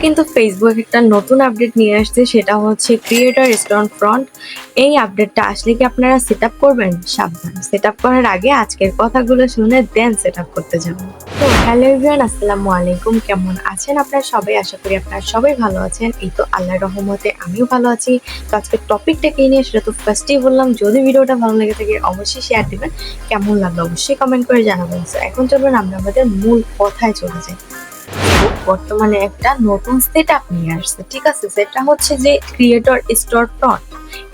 কিন্তু ফেসবুক একটা নতুন আপডেট নিয়ে আসছে, সেটা হচ্ছে ক্রিয়েটর স্টোন ফ্রন্ট। এই আপডেটটা আসলে কি আপনারা সেট আপ করবেন? সাবধান, সেট আপ করার আগে আজকের কথাগুলো শুনে দেন সেট আপ করতে যাবেন। তো হ্যালো এভরিওয়ান, আসসালামু আলাইকুম। কেমন আছেন আপনারা সবাই? আশা করি আপনারা সবাই ভালো আছেন। এই তো আল্লাহর রহমতে আমিও ভালো আছি। তো আজকের টপিকটা কি নিয়ে সেটা তো ফার্স্টেই বললাম। যদি ভিডিওটা ভালো লেগে থাকে অবশ্যই শেয়ার দিবেন, কেমন লাগলো অবশ্যই কমেন্ট করে জানাবেন। তো এখন চলবেন আমরা আমাদের মূল কথায় চলে যাই। বর্তমানে একটা নতুন সেট আপ নিয়ে আসছে, ঠিক আছে? সেটা হচ্ছে যে ক্রিয়েটর স্টোর ফ্রন্ট।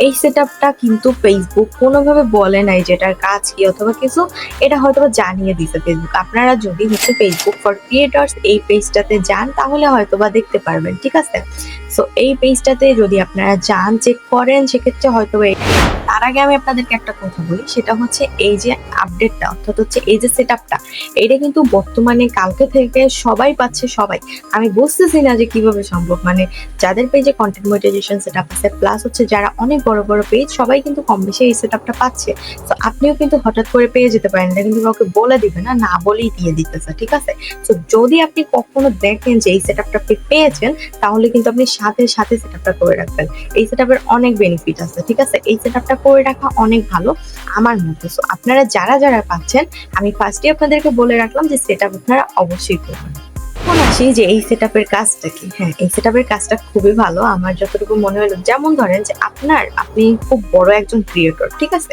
এই সেট আপটা কিন্তু ফেসবুক কোনোভাবে বলে নাই যেটার কাজ কি অথবা কিছু, এটা হয়তো জানিয়ে দিছে ফেসবুক। আপনারা যদি হচ্ছে ফেসবুক ফর ক্রিয়েটর্স এই পেজটাতে যান তাহলে হয়তো বা দেখতে পারবেন, ঠিক আছে? সো এই পেজটাতে যদি আপনারা যান, চেক করেন, সেক্ষেত্রে হয়তো তার আগে আমি আপনাদেরকে একটা কথা বলি, সেটা হচ্ছে এই যে আপডেটটা অর্থাৎ হচ্ছে এই যে সেট আপটা, এটা কিন্তু বর্তমানে কালকে থেকে সবাই পাচ্ছে। সবাই, আমি বুঝতেছি না যে কিভাবে সম্ভব। মানে যাদের পেজে কন্টেন্ট মনিটাইজেশন সেট আপ আছে, প্লাস হচ্ছে যারা অনেক বড় বড় পেজ, সবাই কিন্তু কম বেশি এই সেট আপটা পাচ্ছে। তো আপনিও কিন্তু হঠাৎ করে পেয়ে যেতে পারেন, এটা কিন্তু কাউকে বলে দিবে না, না বলেই দিয়ে দিতেছে, ঠিক আছে? তো যদি আপনি কখনো দেখেন যে এই সেট আপটা আপনি পেয়েছেন, তাহলে কিন্তু আপনি সাথে সাথে সেট আপটা করে রাখবেন। এই সেট আপের অনেক বেনিফিট আছে, ঠিক আছে? এই সেট আপটা করে রাখা অনেক ভালো আমার মতে। সো আপনারা যারা যারা পাচ্ছেন, আমি ফার্স্টে আপনাদেরকে বলে রাখলাম যে সেট আপ আপনারা অবশ্যই করবেন। এখন আসি যে এই সেট আপের কাজটা কি। হ্যাঁ, এই সেট আপের কাজটা খুবই ভালো আমার যতটুকু মনে হলো। যেমন ধরেন যে আপনি খুব বড় একজন ক্রিয়েটর, ঠিক আছে?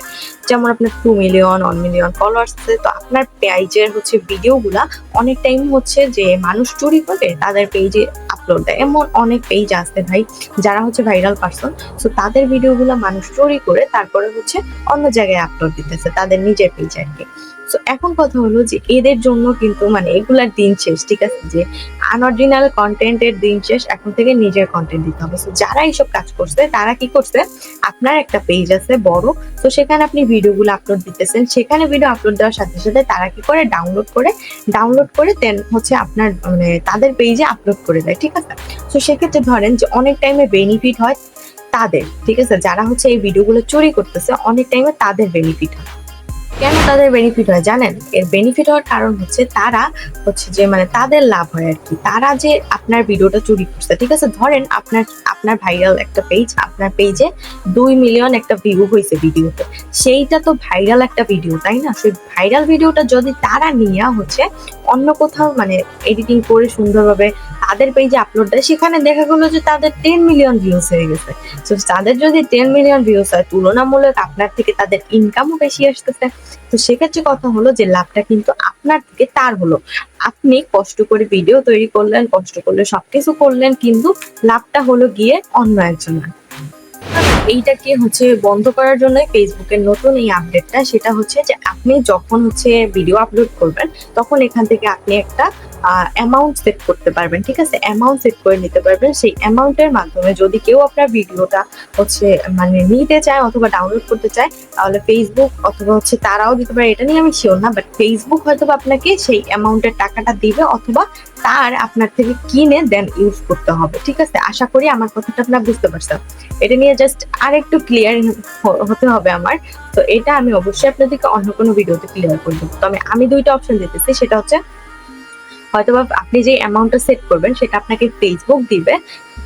যেমন আপনার 2 মিলিয়ন 1 মিলিয়ন ফলোয়ার্স আছে। তো আপনার পেজের হচ্ছে ভিডিওগুলা অনেক টাইম হচ্ছে যে মানুষ চুরি করে তাদের পেজে আপলোড দেয়। এমন অনেক পেজ আছে ভাই, যারা হচ্ছে ভাইরাল পারসন। সো তাদের ভিডিওগুলো মানুষ চুরি করে তারপরে হচ্ছে অন্য জায়গায় আপলোড দিতেছে, তাদের নিজের পেজে আর কি। তো এখন কথা হলো যে এদের জন্য কিন্তু মানে এগুলার দিন শেষ, ঠিক আছে? যে আনঅরিজিনাল কন্টেন্টের দিন শেষ, এখন থেকে নিজের কন্টেন্ট দিতে হবে। তো যারা এইসব কাজ করছে তারা কি করছে, আপনার একটা পেজ আছে বড়, তো সেখানে আপনি ভিডিওগুলো আপলোড দিতেছেন, সেখানে ভিডিও আপলোড দেওয়ার সাথে সাথে তারা কি করে ডাউনলোড করে দেন হচ্ছে আপনার মানে তাদের পেজে আপলোড করে দেয়, ঠিক আছে? তো সেক্ষেত্রে ধরেন যে অনেক টাইমে বেনিফিট হয় তাদের, ঠিক আছে? যারা হচ্ছে এই ভিডিওগুলো চুরি করতেছে অনেক টাইমে তাদের বেনিফিট হয়। কেন তাদের বেনিফিট হয় জানেন? এর বেনিফিট হওয়ার কারণ হচ্ছে তারা হচ্ছে যে মানে তাদের লাভ হয় আর কি। তারা যে আপনার ভিডিওটা চুরি করছে, ঠিক আছে? ধরেন আপনার ভাইরাল একটা পেজ, আপনার পেজে 2 মিলিয়ন একটা ভিউ হয়েছে ভিডিওতে, সেইটা তো ভাইরাল একটা ভিডিও, তাই না? সেই ভাইরাল ভিডিওটা যদি তারা নিয়ে হচ্ছে অন্য কোথাও মানে এডিটিং করে সুন্দরভাবে তাদের পেজে আপলোড দেয়, সেখানে দেখা গেলো যে তাদের 10 মিলিয়ন ভিউজ হয়ে গেছে। তো তাদের যদি 10 মিলিয়ন ভিউজ হয়, তুলনামূলক আপনার থেকে তাদের ইনকামও বেশি আসতেছে। তো সেক্ষেত্রে কথা হলো যে লাভটা কিন্তু আপনার থেকে তার হলো। আপনি কষ্ট করে ভিডিও তৈরি করলেন, কষ্ট করলে সবকিছু করলেন, কিন্তু লাভটা হলো গিয়ে অন্য একজনের। এইটাকে হচ্ছে বন্ধ করার জন্য ফেসবুকের নতুন এই আপডেটটা, সেটা হচ্ছে যে আপনি যখন হচ্ছে ভিডিও আপলোড করবেন তখন এখান থেকে আপনি একটা অ্যামাউন্ট সেট করতে পারবেন, ঠিক আছে? অ্যামাউন্ট সেট করে নিতে পারবেন। সেই অ্যামাউন্টের মাধ্যমে যদি কেউ আপনার ভিডিওটা হচ্ছে মানে নিতে চায় অথবা ডাউনলোড করতে চায়, তাহলে ফেসবুক অথবা হচ্ছে তারাও দিতে পারে, এটা নিয়ে আমি শিওর না, বাট ফেসবুক হয়তো আপনাকে সেই অ্যামাউন্টের টাকাটা দিবে অথবা তার আপনার থেকে কিনে দেন ইউজ করতে হবে, ঠিক আছে? আশা করি আমার কথাটা আপনার বুঝতে পারছেন। এটা নিয়ে জাস্ট আরেকটু ক্লিয়ার হতে হবে আমার। তো এটা আমি অবশ্যই আপনাদেরকে অন্য কোনো ভিডিওতে ক্লিয়ার করে দেবো। তবে আমি দুইটা অপশন দিতেছি, সেটা হচ্ছে হয়তোবা আপনি যে অ্যামাউন্টটা সেট করবেন সেটা আপনাকে ফেসবুক দিবে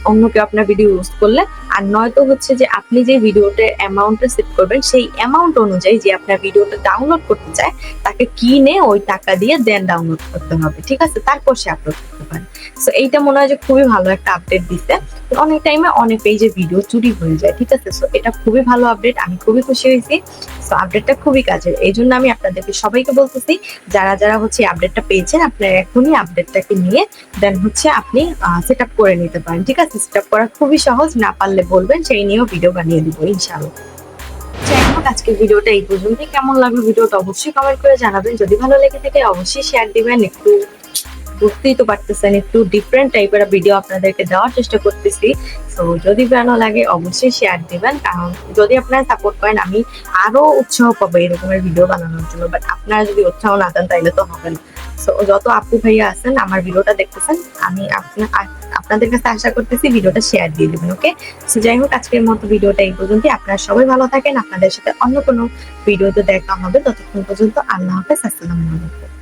অন্য কেউ আপনার ভিডিও ইউজ করলে, আর নয়তো হচ্ছে যে আপনি যে ভিডিওতে অ্যামাউন্টটা সেট করবেন সেই অ্যামাউন্ট অনুযায়ী যে আপনার ভিডিওটা ডাউনলোড করতে চায় তাকে কিনে ওই টাকা দিয়ে দেন ডাউনলোড করতে হবে, ঠিক আছে? তারপর সে আপলোড করতে পারে। সো এইটা মনে হয় যে খুবই ভালো একটা আপডেট দিচ্ছে। অনেক টাইমে অনেক পেজে ভিডিও চুরি হয়ে যায়, ঠিক আছে? সো এটা খুবই ভালো আপডেট, আমি খুবই খুশি হয়েছি। সো আপডেটটা খুবই কাজের, এই জন্য আমি আপনাদেরকে সবাইকে বলতেছি যারা যারা হচ্ছে আপডেটটা পেয়েছেন আপনারা এখনই আপডেটটাকে নিয়ে দেন হচ্ছে আপনি সেট আপ করে নিতে পারেন, ঠিক আছে? সেট আপ করা খুবই সহজ, না পারলে বলবেন, সেই নিয়েও ভিডিও বানিয়ে দিব ইনশাআল্লাহ। যাই হোক, আজকের ভিডিওটা এই পর্যন্তই। কেমন লাগলো ভিডিওটা অবশ্যই কমেন্ট করে জানাবেন। যদি ভালো লেগে থাকে অবশ্যই শেয়ার দিবেন। একটু বুঝতেই তো পারতেছেন একটু ডিফারেন্ট টাইপের ভিডিও আপনাদেরকে দেওয়ার চেষ্টা করতেছি। তো যদি ভালো লাগে অবশ্যই শেয়ার দিবেন, কারণ যদি আপনারা সাপোর্ট করেন আমি আরো উৎসাহ পাবো এরকমের ভিডিও বানানোর জন্য। বাট আপনারা যদি উৎসাহ না দেন তাইলে তো হবে না। তো যত আপু ভাইয়া আছেন আমার ভিডিওটা দেখতেছেন, আমি আপনাদের কাছে আশা করতেছি ভিডিওটা শেয়ার দিয়ে দিবেন, ওকে? সো যাই হোক, আজকের মতো ভিডিওটা এই পর্যন্তই। আপনারা সবাই ভালো থাকেন, আপনাদের সাথে অন্য কোনো ভিডিওতে দেখা হবে। ততক্ষণ পর্যন্ত আল্লাহ হাফেজ, আসসালামু আলাইকুম।